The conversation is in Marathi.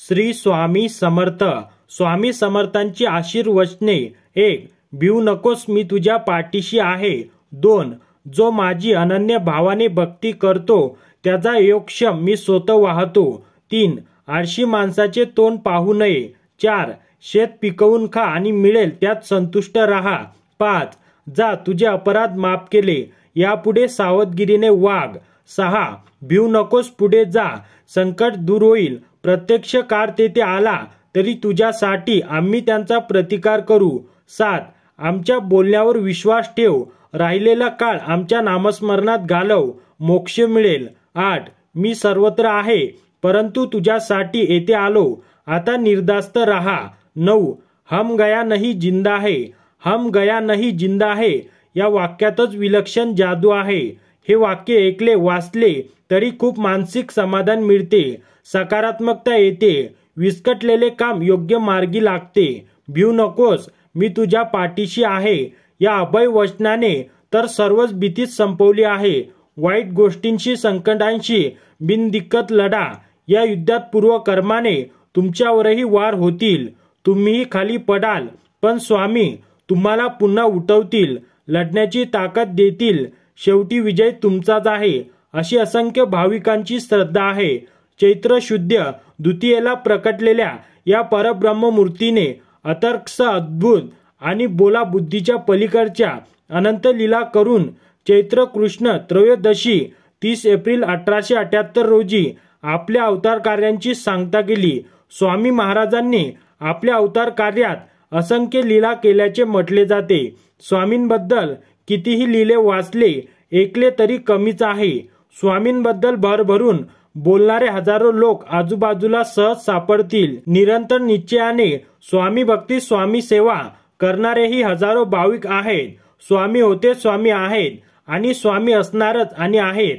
श्री स्वामी समर्थ. स्वामी समर्थांची आशीर्वचने. 1. भिवू नकोस, मी तुझ्या पाठीशी आहे. 2. जो माझी अनन्य भावाने भक्ती करतो त्याचा योगक्षम मी स्वतः वाहतो. 3. आळशी माणसाचे तोंड पाहू नये. 4. शेत पिकवून खा आणि मिळेल त्यात संतुष्ट राहा. 5. जा, तुझे अपराध माफ केले, यापुढे सावधगिरीने वाग. 6. भिवू नकोस, पुढे जा, संकट दूर होईल. प्रत्यक्ष काळ तेथे आला तरी तुझ्यासाठी आम्ही त्यांचा प्रतिकार करू. 7. आमच्या बोलण्यावर विश्वास ठेव, राहिलेला काळ आमच्या नामस्मरणात घालव, मोक्ष मिळेल. 8. मी सर्वत्र आहे परंतु तुझ्यासाठी येथे आलो, आता निर्धास्त राहा. 9. हम गया नहीं जिंदा है, हम गया नहीं जिंदा है या वाक्यातच विलक्षण जादू आहे. हे वाक्य ऐकले वाचले तरी खूप मानसिक समाधान मिळते, सकारात्मकता येते, विस्कटलेले काम योग्य मार्गी लागते. भिवू नकोस, मी तुझ्या पाठीशी आहे या अभय वचनाने तर सर्वच भीतीच संपवली आहे. वाईट गोष्टींशी संकटांशी बिनदिक्कत लढा. या युद्धात पूर्वकर्माने तुमच्यावरही वार होतील, तुम्हीही खाली पडाल, पण स्वामी तुम्हाला पुन्हा उठवतील, लढण्याची ताकद देतील. शेवटी विजय तुमचाच आहे अशी असंख्य भाविकांची श्रद्धा आहे. चैत्र शुद्ध द्वितीयेला प्रकटलेल्या या परब्रह्ममूर्तीने अतर्क्स अद्भुत आणि बोला बुद्धीच्या पलीकडच्या अनंत लीला करून चैत्र कृष्ण त्रयोदशी 30 एप्रिल 1878 रोजी आपल्या अवतार कार्यांची सांगता केली. स्वामी महाराजांनी आपल्या अवतार कार्यात असंख्य लीला केल्याचे म्हटले जाते. स्वामींबद्दल कितीही लीले वाचले ऐकले तरी कमीच आहे. स्वामींबद्दल भरभरून बोलणारे हजारो लोक आजूबाजूला सहज सापडतील. निरंतर निश्चयाने स्वामी भक्ती स्वामी सेवा करणारेही हजारो भाविक आहेत. स्वामी होते, स्वामी आहेत आणि स्वामी असणारच आणि आहेत.